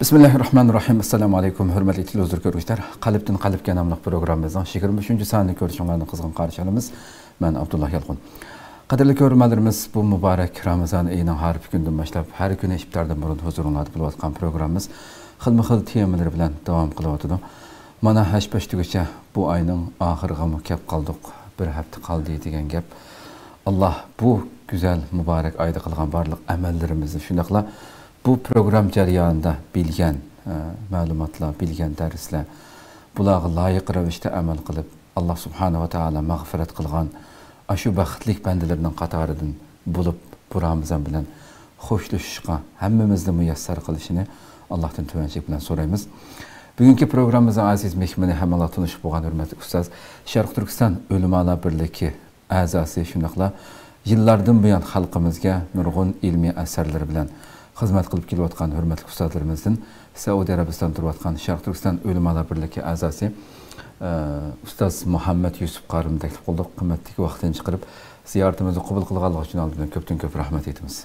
Bismillahirrahmanirrahim. Assalamu alaikum. Hürmetli televizyon görüşler. Kalipten Kalipke namlı programımızın 23. saniylik görüşünlerini kızgın karşılamız. Ben Abdullah Yalğun. Kadirli görürmelerimiz bu mübarek Ramazan ayının harif günden başlayıp her gün iftardan burun huzurunlarda bulvatkan programımız xilma-xil temalar bilen devam kılıvatıdı. Mana haşbeştügüçe bu ayının ahırgımı kep kaldık. Bir hafta kaldı degen gep. Allah bu güzel mübarek ayda kılgan barlık emellerimizi şundakla bu program jarayonida bilgen ma'lumotlar, bilgen dersler, bularga loyiq ravishda amal qilib, Allah subhanahu wa ta'ala mag'firat qilgan ashu baxtli bandalarning qatoridan bo'lib, bu Ramazon bilan xo'shlashishga hammamizni muyassar qilishini Allohdan tuvanchilik bilan so'raymiz. Bugungi programmamizning aziz mehmoni hammalar tanishib bo'lgan hurmatli ustoz Sharq Turkiston Ulamolar birligi a'zosi shunaqla yillardan buyon xalqimizga nurg'un ilmiy asarlar bilan xizmat qilib kelayotgan hurmatli ustozlarimizdan Saudiya Arabistonida turayotgan Sharq Turkiston Ulamolar birligi a'zosi ustoz Muhammad Yusuf Qarimni taklif qildik. Qimmatli vaqtini chiqarib ziyoratimizni qabul qilganligi uchun oldindan ko'pdan ko'p rahmat aytamiz.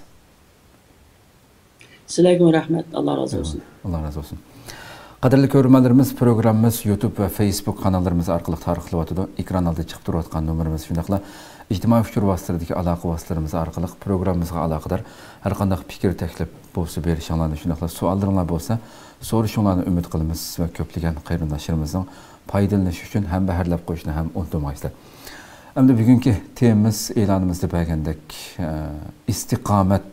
Sizlarga rahmat, Alloh rozi bo'lsin. Alloh rozi bo'lsin. Qadrli ko'ruvchilarimiz, programmamiz YouTube va Facebook kanallarimiz orqali tarqatilyotdi. Ekran oldida chiqib turayotgan nomerimiz shundaqla ijtimoiy uchur vositalaridagi aloqa vositalarimiz orqali programmamizga aloqador har qanday fikr taklif bo'lsa berishinglarni shundaqla savollaringiz bo'lsa so'rashinglarni umid qilamiz va ko'plagan qarindoshlarimizning foydalanishi uchun ham baharlab qo'yishni ham unutmaysizlar. Endi bugungi temamiz e'lonimizda bergandek istiqomat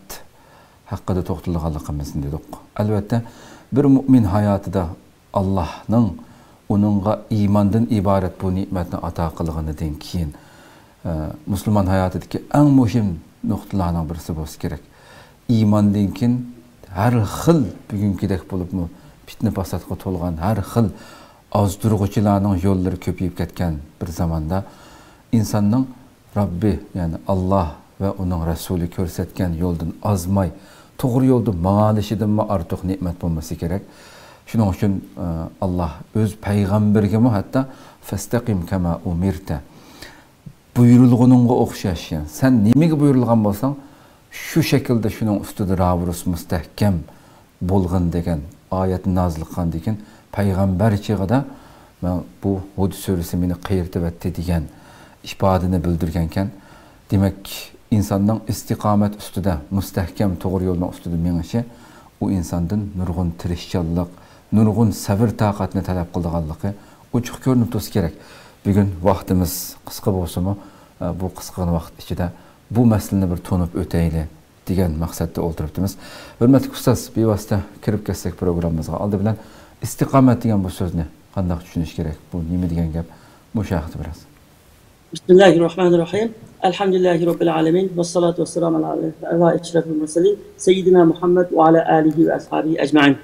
haqida to'xtalganligimizni dedik. Albatta bir mu'min hayotida Allohning uningga iymondan iborat bu ne'matni ato qilganidan keyin Müslüman hayatındaki en muhim noktalardan birisi bo'lsa kerak. İmandan keyin har xil bugünkidek bo'lib mu fitna fasodga to'lgan har xil ozdirg'uchilarning yo'llari ko'payib ketgan bir zamonda insonning Rabbi yani Allah ve onun Rasuli ko'rsatgan yo'ldan ozmay to'g'ri yo'lda ma'alishidan ortiq ne'mat bo'lmasi kerak. Shuning uchun Allah o'z payg'ambariga hatta fastaqim kama umirta buyurulğununğa o'xshash. Yani sen nimaga buyurilgan bo'lsang, shu shaklda shuning ustida ravurus mustahkam bo'lg'in degan oyat nozil qilgandan keyin payg'ambar chig'ida bu Hud surasi meni qayertibatdi degan ifodani bildirgan ekan. Demak, insonning istiqomat ustida mustahkam to'g'ri yo'lning ustida menishi u insondan nurg'un tirishchanlik, nurg'un sabr toqatni talab qilganligi ochiq ko'rinib tursa kerak. Bugün vaktimiz qisqa bo'lsa-mu, bu qisqa vaqt ichida bu masalani bir to'nib o'tayli degan maqsadda o'tiribmiz. Hurmatli ustoz, bevosita kirib ketsak programmamizga, oldi bilan istiqomat degan bu so'zni qanday tushunish kerak? Bu nima degan gap? Mushahada biraz. Bismillahirrahmanirrahim. Elhamdülillahi rabbil alamin ve salatu vesselamu ala eşrefil murselin seyyidina Muhammed ve ala alihi ve ashabihi ecmaîn.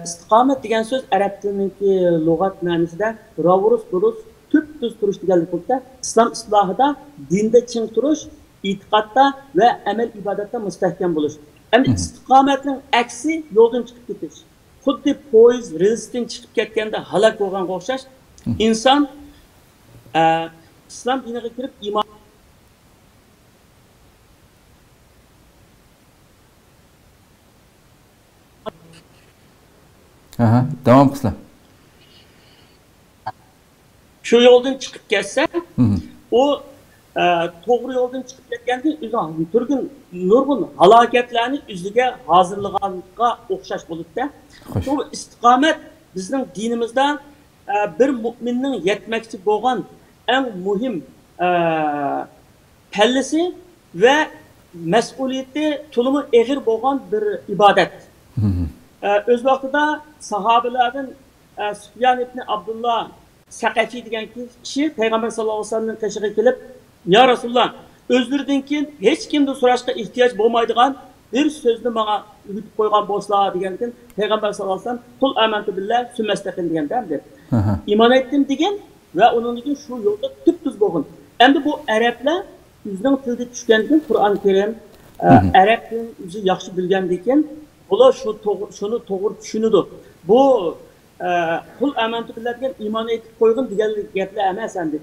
İstikamet degan söz Arap tilidagi lug'at ma'nosida ravurus durus, tüp-tuz turish deganlik bo'lsa, islom islohida dinda ching turish, e'tiqodda va amal ibodatda mustahkam bo'lish. Endi istiqomatning aksi yo'ldan chiqib ketish. Xuddi poyezd relsdan chiqib ketganda halok bo'lganga o'xshash, inson islom diniga kirib iymon Devam qilsa. Şu yoldan çıkıp geçse, o to'g'ri yo'ldan chiqib ketganda o'zi turgan nurg'un halokatlarni o'ziga hozirlaganga o'xshash bo'libdi. Bu istiqomat bizning dinimizda bir mu'minning yetmoqchi bo'lgan eng muhim pallasi va mas'uliyati to'limi og'ir bo'lgan bir ibodat. Öz vaqtida sahabelerden Süfyan ibn Abdullah Saqafi degan kishi Peygamber sallallohu alayhi vasallamning qishig'iga kelib, "Ya Rasulullah, o'zlaridan keyin hech kimni so'rashga ehtiyoj bo'lmaydigan bir so'zni menga o'rgatib qo'ygan bo'lsalar" degandan Peygamber sallallohu alayhi vasallam "Qul amantu billah summastaqim" deganda iymon etdim degan va uningdan shu yo'lda tub-tuz bo'lgan. Endi bu arablar o'zining tilida tushgandan Qur'on Karim arab tilini o'zi yaxshi bilgandan keyin ular şunu to'g'ri tushunadi. Bu qul amantu billah iman etib qo'ygan degan gaplar emas endi.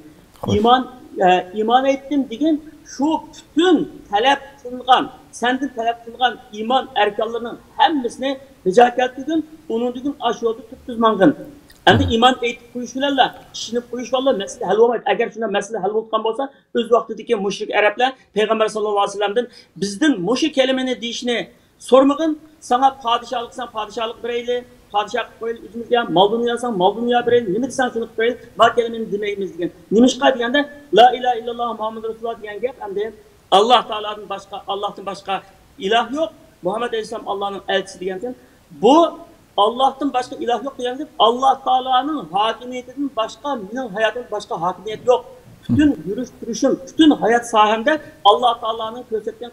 İman etdim degan şu bütün talep kılıngan, senden talep kılıngan iman erkanlarının hemmisini rica ettiğin, onun düzgün aşı yolda tutuz mangın. Hem de iman eğitip koyuşularla, kişinin koyuşlarla mesele hal olmaydı. Eğer şuna mesele hal olgan olsa, öz vaktideki müşrik Araplar, Peygamber sallallahu aleyhi ve sellem'den bizden müşrik kelimeni deyişini sormagın, sana padişahlıksan padişahlık bireyli, padişahlık bireyli üzümüzge, mal dünyasan mal dünya bireyli, ne desen şunu bireyli, ma kelimeni demeyimiz diyen. Nimişka diyende, la ilahe illallah Muhammed Resulullah diyen gep, hem de Allah Teala'dan başka, Allah'tan başka ilah yok, Muhammed Aleyhisselam Allah'ın elçisi diyen. Bu Allah'tan başka ilah yok diyen, Allah Teala'nın hakimiyetinin başka, benim hayatımın başka hakimiyet yok. Bütün yürüyüş duruşum, bütün hayat sahemde Allah Teala'nın gösterdiği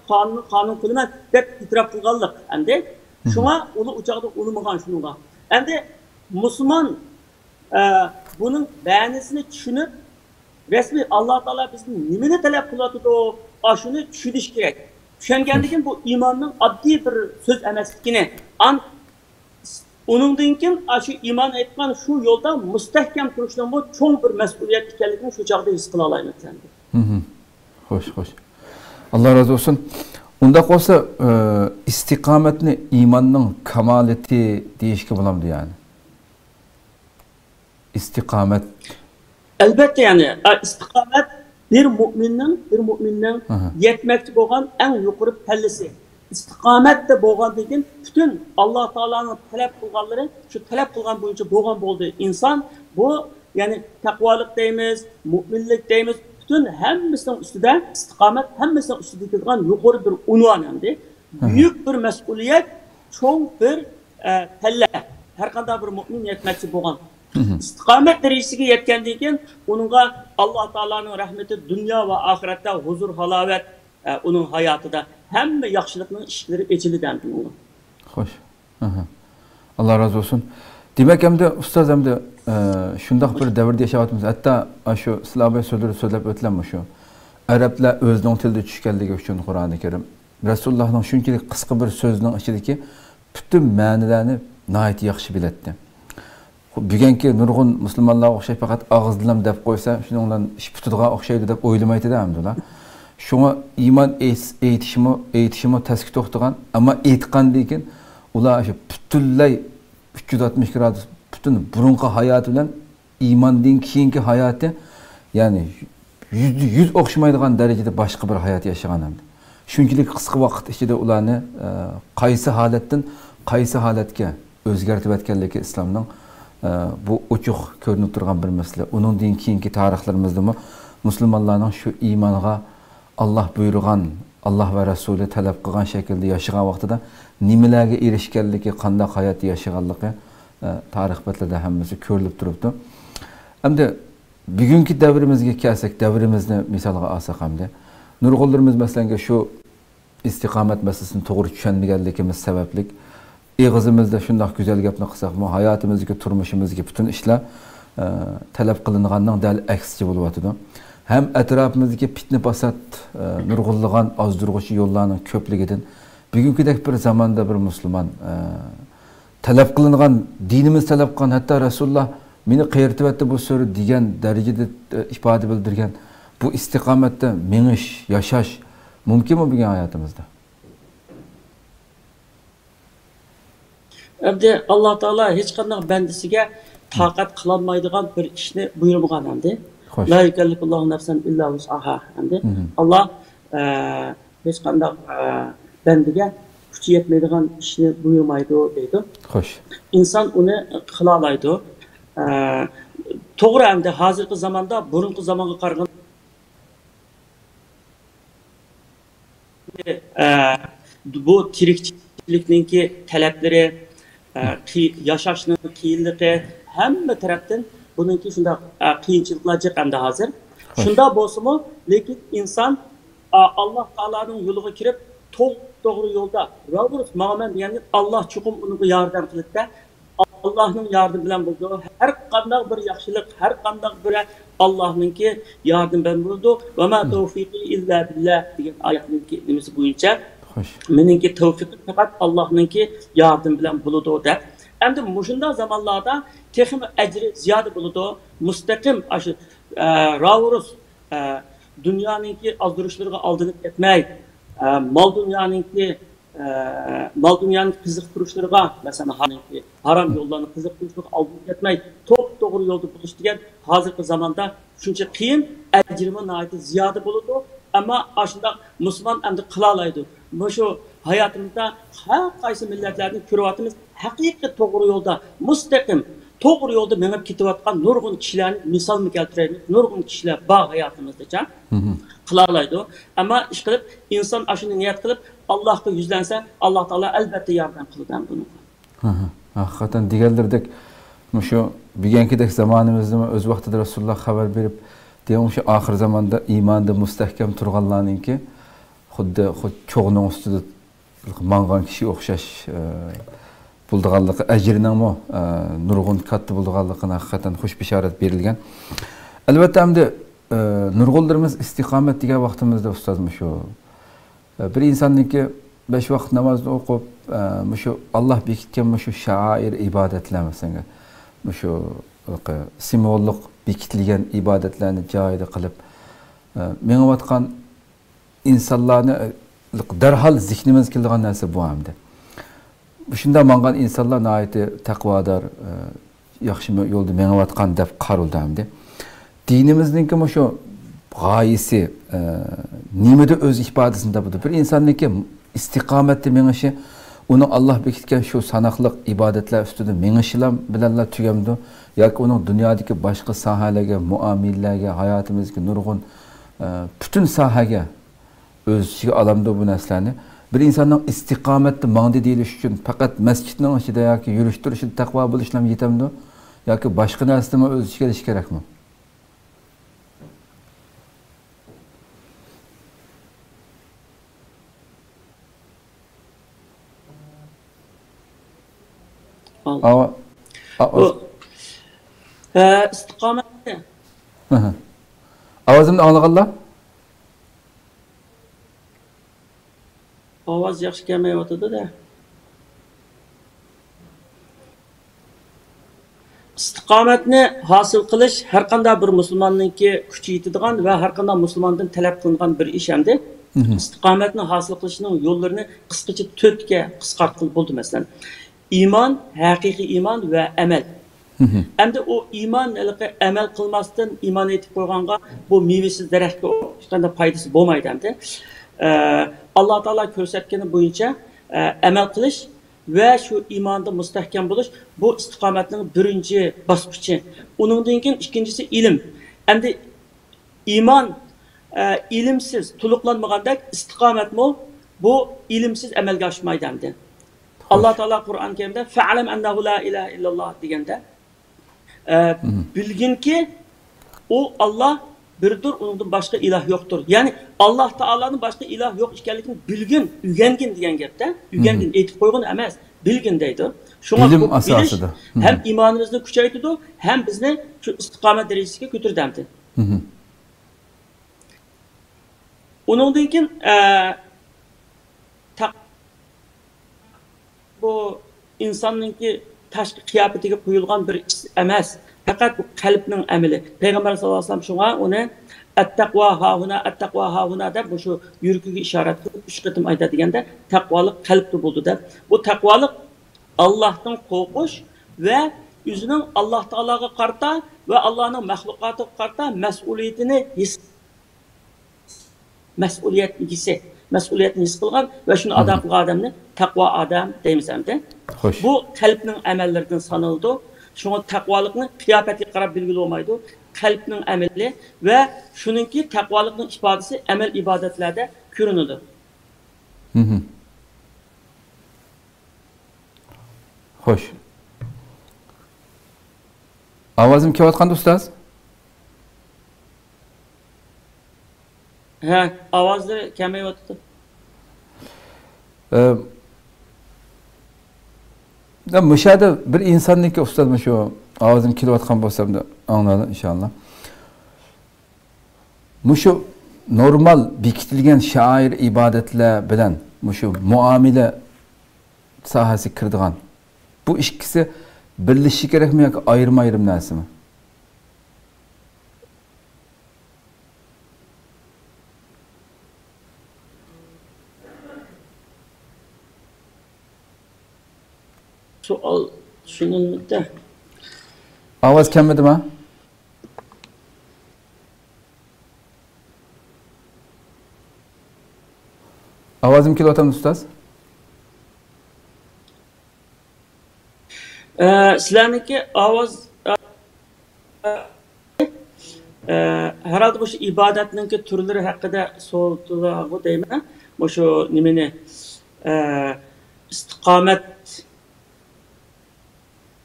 kanun kılına hep itiraf kılganlık. Hem de şuna onu uçakta unutmagan şununla. Hem de Müslüman bunun beğenisini düşünüp resmi Allah Teala bizim nimini talep kıladı da o aşını düşünüş gerek. Düşüngendikin bu imanın adli bir söz emeslikini Onundan keyin shu iman aytgan shu yo'lda mustahkam turishdan bu cho'ng bir mas'uliyat ekanligini shu chog'da his qila olaman endi. Xo'sh. Alloh razı olsun. Unda qolsa istiqomatni iymonning kamolati deyishga bo'lamdi yani. İstikamet. Albatta yani istiqomat bir mu'minning yetmoqchi bo'lgan eng yuqori pallasi. İstikametde boğandan keyin bütün Allah Teala'nın talep kılganları şu talep kılgan boyunca boğan oldu insan bu yani takvalık deyimiz, müminlik deyimiz bütün hemmisinin üstünde istikamet hemmisinin üstünde kılgan yukarı bir unvan endi. Büyük bir mesuliyet, çok bir pelle. Her kadar bir mümin yetmekçi boğan. İstikamet derecesiga yetkendan keyin onunla Allah Teala'nın rahmeti dünya ve ahirette huzur, halavet onun hayatında hem yaxşılıkның işleri ecili dendi onu. Hoş. Allah razı olsun. Demek hem de ustaz hem de şundaq bir davrda yaşayapmiz. Hatta şu silahı sözleri söylep ötlenmiş şu. Araplar özünün tilde tushganligi uchun Qur'oni Karim Rasulullahning shunchalik qisqa bir so'zning ichidagi butun ma'nilarini nihoyat yaxshi bilatdi. Bugungi nurg'un musulmonlarga o'xshab faqat og'iz dilim deb qo'ysa, shuning bilan ish putadigan o'xshaydi deb o'ylamaydi-da hamdullah. Şuna iman eğitişimi təski toxtuğan, ama eğitqandan keyin ular şu bütünlay 360 gradus bütün burunqi hayatı bilan imandan keyingi hayatı yani yüz o'xshamaydigan darajada boshqa bir hayot yaşagan hamdi. Shunchalik qisqa vaqt ichida ularni qaysi holatdan qaysi holatga o'zgartib o'tganligi islomning bu ochiq ko'rinib turgan bir masala. Uningdan keyingi tarixlarimizda musulmonlarning shu imonga Allah buyurgan, Allah ve Resulü talep kılgan şekilde yaşayan vaxtida nimelerge erişkenligi, qanday hayat yaşaganligi tarix betlerde hemmisi ko'rilib turibdi. Hamda bugungi davrimizga kelsak, davrimizni misolga olsak hamda nurg'unlarimiz masalan shu istiqomat masalasini to'g'ri tushunmaganligimiz sababli eg'izimizda shundoq go'zal gapni qilsak, hayotimizga, turmushimizga bütün ishlar talep qilinganning dal aksicha bo'lyotidi. Hem etrafımızdaki fitne basat, nurgulluğan azdırgıcı yollarının köpliginden bugünkidek bir zamanda bir Müslüman talep kılınan, dinimiz talep kılan, hatta Resulullah beni kıyırtıp etti bu soru diyen derecede ifade bildirgen bu istikamette meniş, yaşaş mümkün mü bugün hayatımızda? Endi Allah Teala hiç qanday bendisiga taqat qilolmaydigan bir ishni buyurmagan endi. La yükellifullahu nefsen illa vus'aha. Allah hiç qanday bendiga kuchi yetmaydigan ishni buyurmaydi deydi. Xo'sh. İnsan uni qila oladi. To'g'ri endi hozirgi zamonda burungi zamonga qaraganda bu tirikchilikninki talablari, yashashning qiyinligi hamma tarafdan bununki şunda qiyinchiliklar chiqqanda hozir. Shunda bo'lsa-mu, lekin inson Allah Teala'nın yo'liga kirib, to'g'ri yo'lda ravurus ma'man deganda Allah chuqum unga yordam qiladi. Allah'ın yardımı bilan buldu. Her qanday bir yaxshilik, her qanday bir Allah'ınki yardım bilan buldu. Ve ma tevfiki illa billah degan oyatninki nimasi bo'yicha meningki tevfiqim faqat Allah'ınki yardım bilan buldu deb. Endi mushunda zamonlarda texim ecri ziyoda bo'ladi, mustaqim ravurus dunyoninki azdırışlarına aldınıp etmek, mal dünyanın qiziqtirishlarga, mesela haram yollarını qiziqtirishlarga aldınıp etmek, top doğru yolda buluş degan hozirgi zamonda shuncha qiyin, ajrimi nihoyatda ziyoda bo'ladi. Ammo aslında Müslüman endi qila oladi. Shu hayotimizda har qaysi millatlarni ko'ryapmiz, haqiqiy to'g'ri yo'lda, mustaqim to'g'ri yo'lda menib ketayotgan nurg'un kishilarni misolni keltiraylik. Nurg'un kishilar bor hayotimizda qila oladi. Ammo ish qilib, inson ashuni niyat qilib Allohga yuzlansa, Alloh taolo albatta yordam qiladi buni. Hakikaten diğerlerdek şu bilgenkidek zamanımızda öz vaqtida Rasulullah haber berip diyorum şu ahir zamanda imanda mustahkam turganlarninki xuddi çoğunun üstüde mangan kişi o'xshash bulduğanlığı ecrinin mu nurgun kattı bulduğanlığına hakikaten hoş bisharat berilgan. Elbette hem de nurgullarımız istikamet diye vaktimizde ustazmış o. Bir insanın ki 5 vakit namazını okup şu Allah bekitken şu şair ibadetler mesela şu simvolluk bekitilgen ibadetlerini cahide kılıp meni vatkan insanlarını derhal zihnimiz kildiğin narsa bu hamdi. Şunda mangan insanlar naiti takvadar yaxshi yolda meni vatkan deb qaruldi hamdi. Dinimizninki şu gayesi nimede öz ifadesinde budur. Bir insanniki istikametli menişi onun Allah bekitken şu sanaklık ibadetler üstünde menişilam bilenler tügemdi. Yoki onun dünyadaki başka sahalarga, muamillarga, hayatımızdaki nurgun bütün sahaga öz içine alamdı bu neslerini. Bir insanın istikametli mandi deyiliş için fakat mescidin içinde yoki yürüştürüş için takva buluşlam yetemdi. Yoki başka nesline öz içine geliş gerek mi? İstikamet. Avazımda anlağanlar? Avaz yaxshi kelmayotdi da. İstikametni hosil qilish har qanday bir musulmonningki kuchi yetadigan va har qanday musulmondan talab qilingan bir ish hamda. İstikametni hosil qilishning yo'llarini qisqacha 4 ga qisqartirib bo'ldi masalan. İman, haqiqiy iman ve amel. Hem de o iman amel kılmasdan iman etip koyğanga bu meyvesiz derehke hiç qanday faydası bo'lmaydi hamda. Allah Taala ko'rsatgani bo'yicha amel qilish ve şu imanda mustahkam bo'lish bu istikomatning birinchi bosqichi. Uningdan keyin ikkinchisi ilm. Hamda iman ilimsiz to'liqlanmagandek istikomat mol bu ilimsiz amalga oshmaydi hamda. Allah Teala Kur'an-ı Kerim'de "Fe'alem ennehu la ilahe illallah" degende bilgin ki o Allah birdir, ondan başka ilah yoktur. Yani Allah Teala'nın başka ilah yok işgallikini bilgin, ügengin diyen gepte. Ügengin etip koygun emez. Bilgin deydi. İlim asasıdır. Hem imanımızı küçeytidir, hem bizni şu istikamet derecesine götürdü demdi. Onundan keyin bu insanınki tashqi qiyofatiga qo'yilgan bir ish emas. Faqat bu qalbning amali. Payg'ambar sollallohu alayhi vasallam shunga uni at-taqwa hahuna deb shu yurkiga ishorat qilib 3 qatim aytadigan-da, taqvolik qalbda bo'ldi deb. Bu taqvolik Allohdan qo'rqish va o'zining Alloh taologa qarta va Allohning mahluqotiga qarta mas'uliyat egisi. Mas'uliyatni his qilgan va shuni ado qilgan odamni taqvo odam deymiz hamda. Bu qalbning amallaridan sanaldi. Shunga taqvolikni qiyofatiga qarab belgili olmaydi. Qalbning amali va shuningki taqvolikning ifodasi amal ibodatlarda ko'rinadi. Xo'sh. Ovozim kelayotganda ustoz? Ha, ovozlar kamayotdi. Müşahede bir insanniki ustazım şu ovozim kelayotgan bo'lsam da anladim inşallah. Mushu normal bekitilgan şair ibadetler bilan mushu muomala sohasi kirdigan. Bu ikkisi birlashishi kerakmi yoki ayrim narsami? Sual tushunilmadi. Ovoz kelmadimi? Ovozim kelyaptimi ustoz? Sizlarniki ovoz herhalde bu ibadetinki türleri hakkında so'zlagu deyman. Bu şu nimeni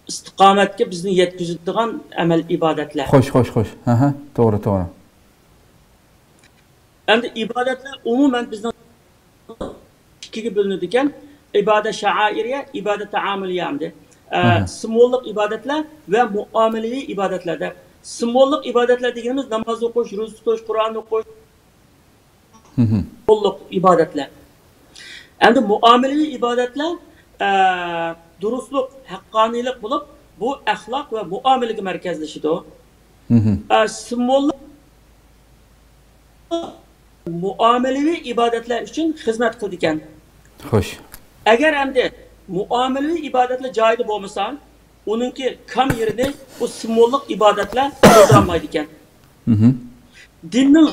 istiqomatga bizni yetkazadigan amal ibodatlar. Xo'sh. Aha, to'g'ri. Endi ibodatlar umuman bizning ikkiga bo'linadi ekan. İbadet şairiye, ibadet taamiliye hamdi. Simvollik ibadetler ve muamelevi ibadetler. Simvollik ibadetler dediğimiz namaz okuş, ro'za tutish, Kur'an okuş, simvollik ibadetler. Endi muamelevi ibadetler durustluk, haqqaniylik bulup bu ahlak ve muamelelik merkezleşidi o. Simvollik muamelevi ibadetler için hizmet kıldı ekan. Xo'sh. Agar endi muamelevi ibadetler joyida bo'lmasa, uningki kam yerini bu simvollik ibadetler doldurolmaydi ekan. Dinning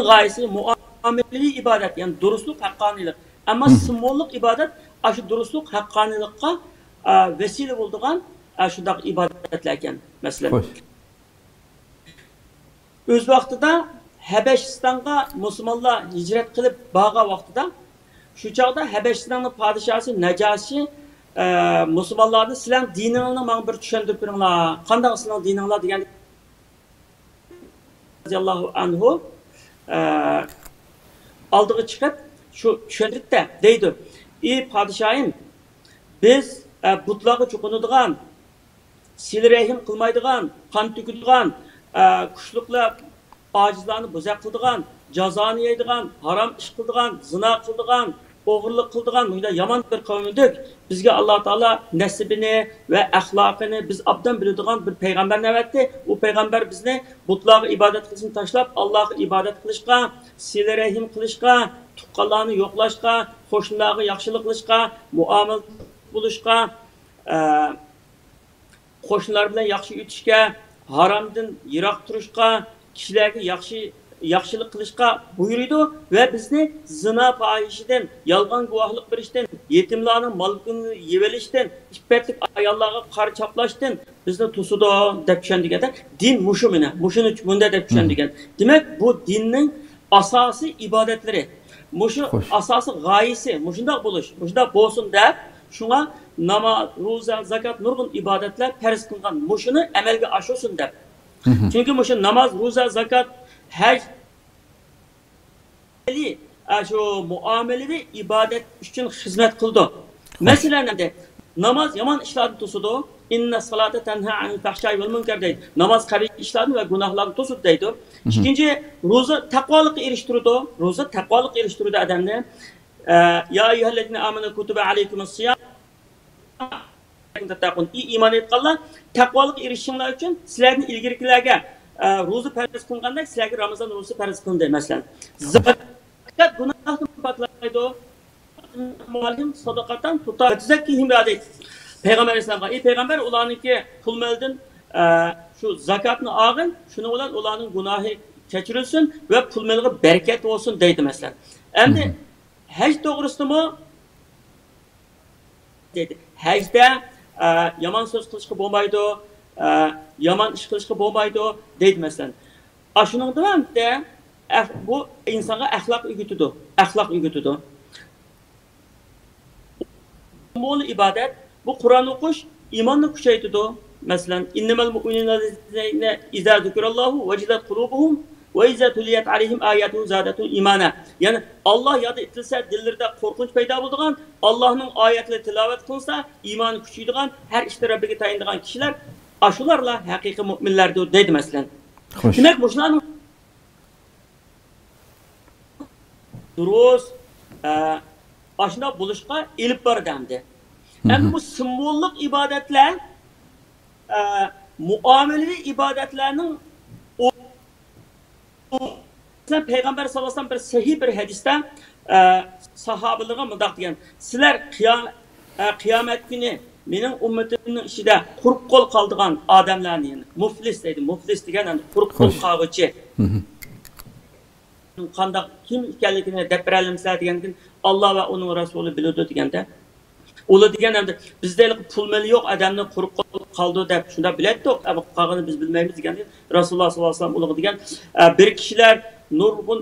g'oyasi muamelevi ibadet, yani durustluk, haqqaniylik. Ama simvollik ibadet shu durustluk, haqqaniylikqa vesile bo'ladigan shunday ibadetlar ekan. Masalan, o'z vaqtida Habeşistan'a Müslümanlar hicret kılıp bağa vaxtida şu çağda Habeşistan'ın padişahı Nacashi Müslümanlarni sizlar diningni menga bir tushuntirib beringlar. Qanday sizlar dininglar degan radiyallahu anhu aldığı chiqib shu tushuntirdi deydi. Ey padişahim, biz butlarga cho'qinadigan, sil rahim qilmaydigan, qon to'kadigan, kuchliqlar acizlarni buzaq qildigan, jazoni yeydigan, haram ish qildigan, zina qildigan, o'g'irlik qildigan bunda yomon bir qavm edik. Bizga Alloh taolo nasibini va axloqini biz obdan biladigan bir payg'ambarni avatdi. U payg'ambar bizni butlarga ibodat qilishni tashlab, Allohga ibodat qilishga, sil rahim qilishga, tuqqanlarni yo'qlashga, qo'shnilarga yaxshilik qilishga, muomala bo'lishga, qo'shnilar bilan yaxshi o'tishga, haromdan yiroq turishga, kişilerge yaxşılık kılışqa buyuruydu ve bizni zina fahişiden, yalgan guvahlık verişten, yetimlerin malını yevelişten, iffetlik ayallarga qar çaplaştan bizni tusudu deb tushundigan. Din mushu mene, mushuni bunda deb tushundigan. Demek bu dinning asası ibadetleri, mushu asası g'oyasi, mushundoq bo'lish, mushundoq bo'lsin deb shunga namaz, ro'za, zakat, nurg'un ibadetler farz qilgan. Mushuni amalga oshirsin deb. Çünkü bu namaz, roza, zakat, hac, şu muamelevi ibadet için hizmet kıldı. Mesela ne? Namaz yaman işlerini tosudu. İnne salate tenha anil fahşai vel münker deydi. Namaz kabih işlerini ve günahlarını tosudu deydi. İkinci, roza takvalık eriştirdi. Roza takvalık eriştirdi adamne. Ya eyyühellezine amene kutube aleykumus siyam. İman etganlar takvalık erişimler için sizlerin ilgililerge ro'za farz qilganda sizlarga Ramazon ro'zasi farz qilindi masalan. Zakat gunohni poklaydi. Muallim sadaqatan tutazakkihim deydi. Payg'ambar alayhisalomga, ey payg'ambar, ularniki pul moldan shu zakatni olgin, shuni bilan ularning gunohi kechirilsin va pul molga barakat bo'lsin deydi masalan. Endi haj to'g'risidami deydi. Hajda yaman söz qilishga bo'lmaydi, yaman ish qilishga bo'lmaydi deydi masalan. Shuning davomida bu insonga axloq o'rgatadi. Bu ibodat, bu Qur'on o'qish iymonni kuchaytiradi. Masalan, innamal mu'minuna idza zikrallohu wajilat qulubuhum ve izâ tuliyat aleyhim âyâtuhu zâdatuhum imana. Yani Allah yad etilse dillerinde korkunç payda bulduğun, Allah'ın ayetleri tilavet kılınsa imanı küçüydüğün, her işte Rabbine tayindiğin kişiler aşularla hakiki müminlerdir deydi mesela. Demek bu şunların duruz aşına buluşka ilip var demdi. Yani bu simvollik ibadetler muamelevi ibadetlerinin Peygamber sallallahu aleyhi ve sellem bir sahih bir hadiste sahabelerine mıdak diyen sizler qiyomat kuni mening ummatimning ichida quruq qo'l qoldigan odamlarni, yani muflis deydi. Muflis degan endi quruq qo'l qolg'uchi. Qanday kim ekanligini deb bera olamsizlar degandan Alloh va uning rasuli biladi deganda, ular degan endi bizda pul mil yo'q, odamning quruq qo'l qoldi deb shunda biladi-ku, qolganini biz bilmaymiz deganda Rasululloh sollallohu alayhi vasallam ular degan bir kishilar nurg'un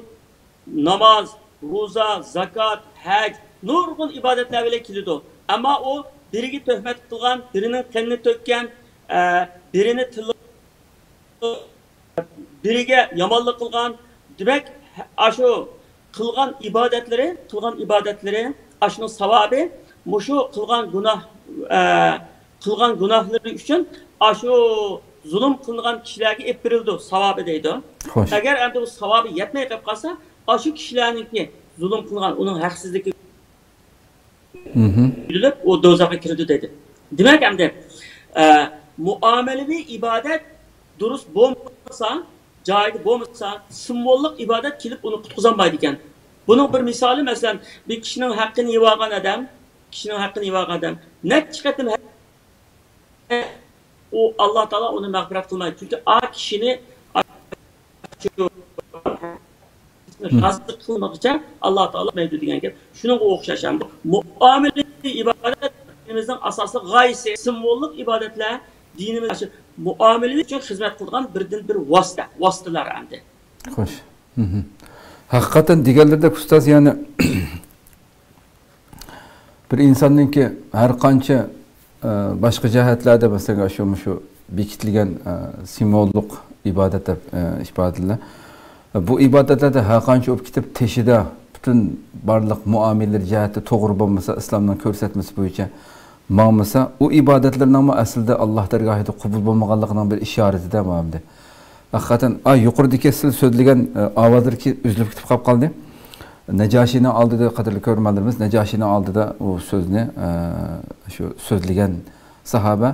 namoz, ro'za, zakat, haj, nurg'un ibodatlar bilan keladi. Ammo u biriga tuhmat qilgan, birining qanini to'kkan, birini biriga yomonlik qilgan, demak, shu qilgan ibodatlari, ashuni savobi, mushu qilgan gunohlari uchun shu zulm qilgan kishilarga ep berildi, savobi deydi. Agar endi bu savobi yetmay qolib qolsa, shu kishilarniki zulm qilgan, uning haqsizligi bilib, o do'zaxga kirdi dedi. Demak, endi muomalaviy ibodat durust bo'lmasa, joyida bo'lmasa, simvollik ibodat kelib uni qutqizolmaydi ekan. Buning bir misoli, masalan, bir kishining haqqini yeb olgan odam, necha qatim o Alloh taolo uni mag'firat qilmaydi. Chunki a kishini razı qilmoqcha Alloh taolo maydi degan gap. Shunga o'xshash ham. Muomalaviy ibodat dinimizning asosli g'oyasi, simvollik ibodatlar dinimiz muomalaviy uchun xizmat qilgan birdan-bir vositalar endi. Xo'sh. Haqiqatan deganlarda ustoz, ya'ni bir insonningki har qancha boshqa jihatlarda, masalan, shu bekitilgan simvollik ibodat deb ifodalar. Bu ibodatlarda har qancha o'p ketib teshida butun barliq muomalalar jihati to'g'ri bo'lmasa, islomning ko'rsatmasi bo'yicha bo'lmasa, u ibodatlarning aslida Alloh dargohida qabul bo'lmaganligining bir ishoratidir bo'ldi. Haqiqatan yuqoridagi siz so'zlagan ovozlar uzilib ketib qoldi. Najoshining oldida, qadrli ko'rganlarimiz, Najoshining oldida u so'zni shu so'zlagan sahaba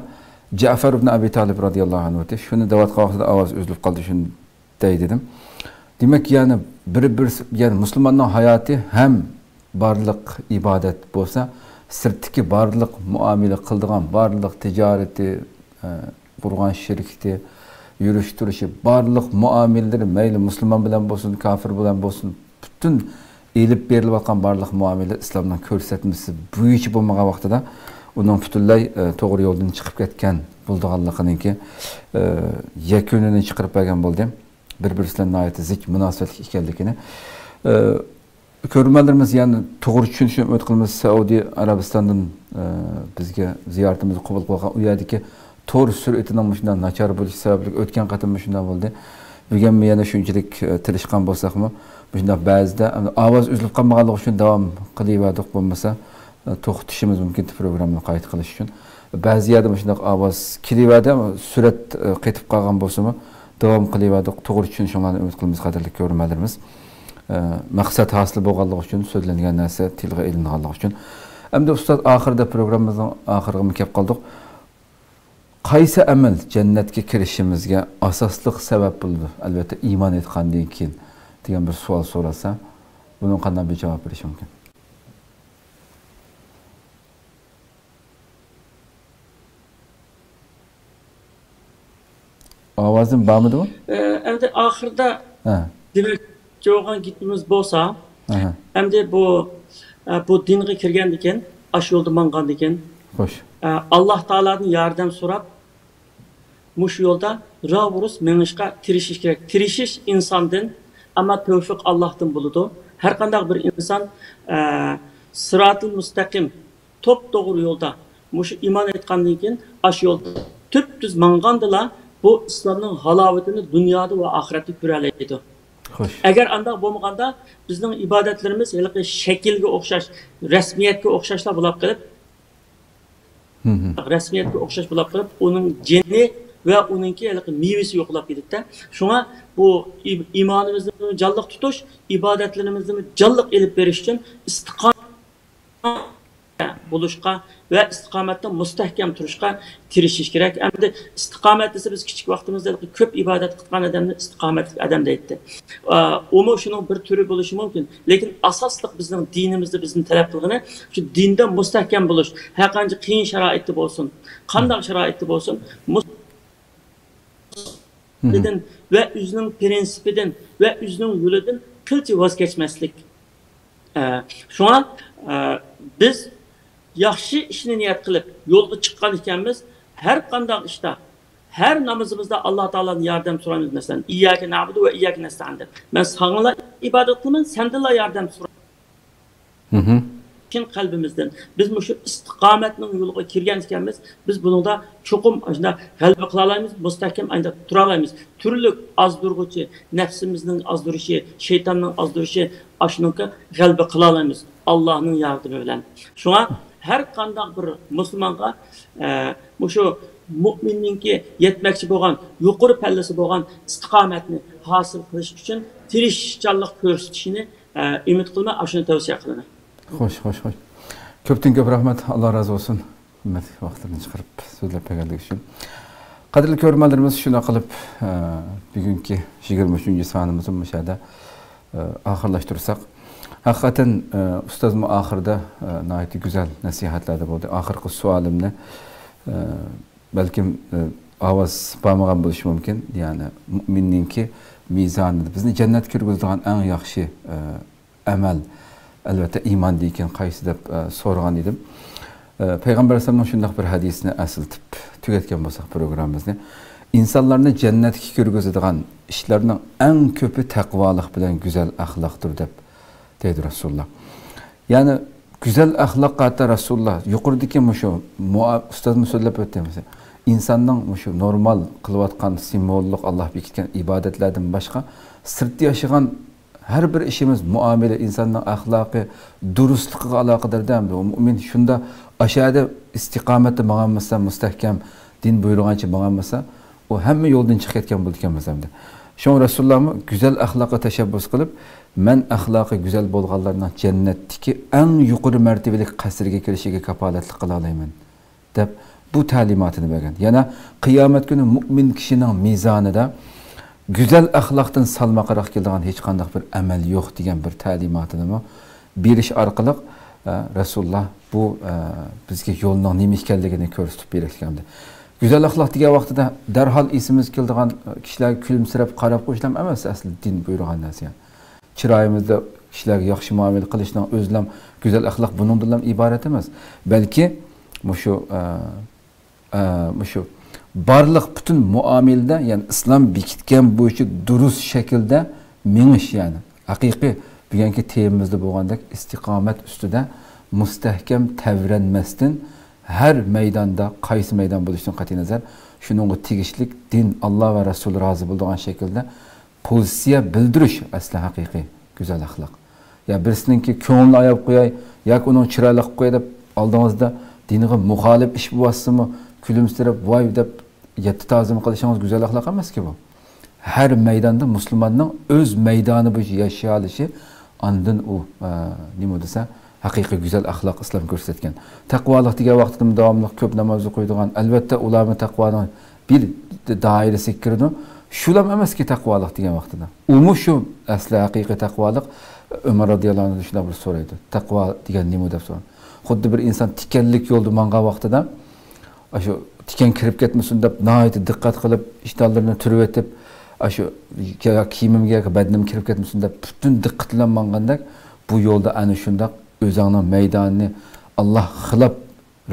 Ja'far ibn Abi Talib radhiyallohu anhu edi. Shuni davat qilganda ovoz uzilib qoldi, shuni dedim. Demak, yani yani musulmonning hayoti ham barliq ibodat bo'lsa, sirtdagi barliq muomala qildigan, barliq tijorati, qurgan shirkti, yurish turishi, barliq muomalalari mayli musulmon bilan bo'lsin, kafir bilan bo'lsin, butun elib berilayotgan barliq muomala islomning ko'rsatmasi bo'yicha bo'lmagan vaqtida uning butunlay to'g'ri yo'ldan chiqib ketgan bo'lganliginiki yakunini chiqarib bergan bo'ldim. Bir-birisiyle nihayet zik münasebetlik ekanligini. Ko'rganlarimiz, yani to'g'ri tushunishni umid qilamiz. Saudiya Arabistondan bizga ziyoratimizni qabul qilgan u yerdagi to'r sur'atining shundan nachar bo'lishi sababli o'tgan qatim shundan bo'ldi. Bugun yana shunchalik tirishgan bo'lsakmi, shunda ba'zida ovoz uzilib qolmaganligi uchun davom qilaverdik, bo'lmasa to'xtatishimiz mumkin programmani qayta qilish uchun. Ba'zi yerda shunda ovoz kelaverdi, surat qaytib qolgan bo'lsa-mu davom qilaverdik. To'g'ri tushunishinglarni umid qilamiz, qadrli ko'rganlarimiz. Maqsad hosil bo'lganligi uchun, so'zlangan narsa tilga ilinganligi uchun. Endi ustoz, oxirida programmamizning oxiriga kelib qoldik. Qaysi amal jannatga kirishimizga asosli sabab bo'ldi? Albatta iymon etgandan keyin degan bir savol so'rasa, bunga qanday bir javob berish mumkin? Ovozim bormidimi? Endi oxirida demak jo'g'an gitimiz bo'lsa, endi bu dinga kirgandan keyin, ash yo'lda mangandan keyin, xo'sh, Alloh taoladan yordam so'rab, mush yo'lda ravurus menishga tirishish kerak. Tirishish insondan, ammo tavfiq Allohdan bo'ladi. Har qanday bir inson siratul mustaqim, top to'g'ri yo'lda mush iymon etgandan keyin ash yo'lda tüp-tüz mangandila bu İslamның halavetini dünyada ve ahirette görebildi. Eğer anda bo'lmaganda bizning ibodatlarimiz şekilge o'xshash, rasmiyatga o'xshashlar bo'lib qolib, rasmiyatga o'xshash bo'lib qolib, uning jeni ve uningki mevasi yo'qolib ketdi. Shunga bu iymonimizni jonliq tutish, ibodatlarimizni jonliq elib berish uchun istiqomat buluşqa ve istiqomatda mustahkam turishga tirishish kerak. Endi istiqomat desa biz kichik vaqtimizda ko'p ibodat qilgan odamni istiqomatli odam deydi. Umi shuning bir turi bo'lishi mumkin, lekin asosliq bizning dinimizda bizni talab qilgani shu dinda mustahkam bo'lish. Har qancha qiyin sharoitda bo'lsin, qanday sharoitda bo'lsin, ve o'zining prinsipidan ve o'zining yo'lidan qilcha voz kechmaslik. Shuna biz yaxshi ishni niyat qilib yo'lga chiqqan ekanmiz, har qanday ishda, har namozimizda Alloh taoladan yordam so'raymiz. Masalan, iyyaka na'budu va iyyaka nasta'in deb. Men senga ibodat qilaman, sendan yordam so'rayman. Kin qalbimizdan biz shu istiqomatning yo'liga kirgan ekanmiz, biz buningda cho'qim shunda g'alaba qila olamiz, mustahkam anda tura olamiz. Turli azdurg'uchi, nafsimizning azdurishi, shaytonning azdurishi ashunga g'alaba qila olamiz Allohning yordami bilan. Shuna her qanday bir musulmonga shu mu'minninki yetmoqchi bo'lgan, yuqori pallasi bo'lgan istiqomatni hosil qilish uchun tirishchanlik ko'rsatishini umid qilma, shuni tavsiya qilaman. Xo'sh. Ko'pdan ko'p rahmat. Alloh razı olsun. Himmat vaqtini chiqarib so'zlab berganlik uchun. Qadrli ko'ruvchilarimiz, shuna qilib bugungi 23-sonimizni mushada oxirlashtirsak, hakikaten ustozim ahırda nayeti güzel nasihatlarda bo'ldi. Ahirgi sualimni belki avaz parmağım bo'lishi mumkin. Yani mu'minninki mizanida bizni jannatga kirgizadigan eng yaxshi amal albatta iman deyken qaysi deb so'ragan edim. Payg'ambar alayhisolamning shunday bir hadisini asıltib tugatgan bo'lsak programmamizni, insonlarni jannatga kirgizadigan ishlarning eng ko'pi taqvolik bilan go'zal axloqdir deb deydi Rasulullah. Yani güzel ahlak hatta Rasulullah yuqoridagi shu ustozimiz so'zlab o'tdimiz. İnsanning shu normal qilayotgan simvollik Alloh bekitgan ibodatlardan boshqa sirtda yashagan her bir işimiz muamele insanın ahlakı, durustluğa alakadar değil mi? Mümin şunda aşağıda istikamette bağlanmasa, müstehkem din buyurganca bağlanmasa, o hem yoldan çıkarken bulurken mesela. Şu Resulullah mı güzel ahlaka teşebbüs kılıp, men ahlakı güzel bolğanlarından cennetteki en yukarı mertebelik kasırga kirişige kapaletlik kılalayım dep bu talimatını vergen. Yani kıyamet günü mümin kişinin mizanı da güzel ahlaktan salmaqarak keldiğin hiç qandaq bir amel yok degan bir talimatını mı beriş arqılıq Resulullah bu bizge yolunun nima ekanligini ko'rsatib bergan. Güzel ahlak degan vaqtida darhol esimiz keldiğin kishilar kulimsirab qarab qo'yishlam emas, asli din buyurgan narsa. Chiroyimizda kishilarga yaxshi muomala qilishning o'zlam güzel ahlak buningdan ham iborat emas. Balki shu barliq bütün muamelede yani İslam bekitgan bo'yicha durust şekilde menish yani haqiqiy bugungi temamizda bo'lgandek istiqomat ustida mustahkam tavranmasdan her meydanda qaysi meydan bo'lishidan qat'iy nazar shuningga tegishlik din Allah ve Rasul razı bo'lgan şekilde pozitsiya bildirish asli haqiqiy güzel ahlak. Ya birisininki ko'ngilni ayab qo'yay yoki uning chiroyli qilib qo'yay deb oldingizda diniga muxolif ish bo'lasimi kulimsirab voy deb yetti tazim qilishimiz güzel ahlak emas ki bu. Her meydanda Müslümanın öz meydanı bu yaşayışı andın o nima desa haqiqiy güzel ahlak İslam ko'rsatgan. Taqvolik degan vaqtida davomli ko'p namoz o'qiydigan, albatta ularning taqvoning bir doirasi kirdi. Shulam emas ki taqvolik degan vaqtida. Umi shu asli haqiqiy taqvolik Ömer radhiyallohu anhu shunday bir so'raydi. Taqvo degan nima deb so'radi. Xuddi bir inson tikanlik yo'lda mangan vaqtida shu tikan kirib ketmasin deb nihoyatda diqqat qilib ishtonlarini turib etib shu kiyimimga badnim kirib ketmasin deb butun diqqat bilan mangandek bu yo'lda ana shundoq o'zingning maydonini Alloh xilab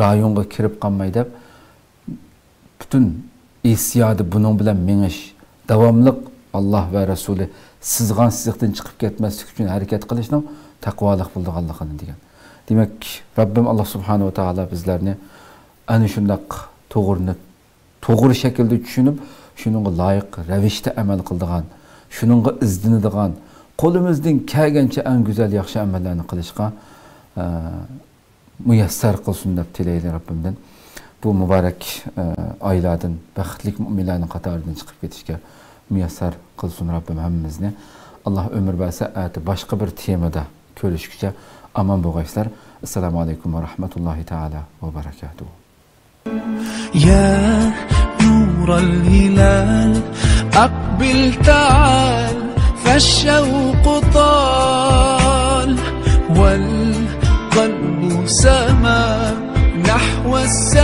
rayonga kirib qolmay deb butun hissiyoti buning bilan menish davomli Alloh va Rasuli sizgan sizlikdan chiqib ketmaslik uchun harakat qilishning taqvolik bo'lganligini degan. Demak Rabbim Alloh subhanahu va taolo bizlarni ana shundoq to'g'ri shaklda tushunib, shuningga loyiq ravishda amal qiladigan, shuningga izlanadigan, qo'limizdan kelgancha eng go'zal yaxshi amallarni qilishga muyassar qilsin deb tilaydi Rabbimdan. Bu muborak oylardan baxtli mu'minlarning qatoridan chiqib ketishga muyassar qilsin Rabbim hammamizni. Alloh umr bersa, boshqa bir temada ko'rishguncha aman bo'lgaysizlar. Assalamu alaikum ve rahmetullahi ta'ala ve berekatuhu. يا نور الهلال أقبل تعال فالشوق طال والقلب سما نحو السماء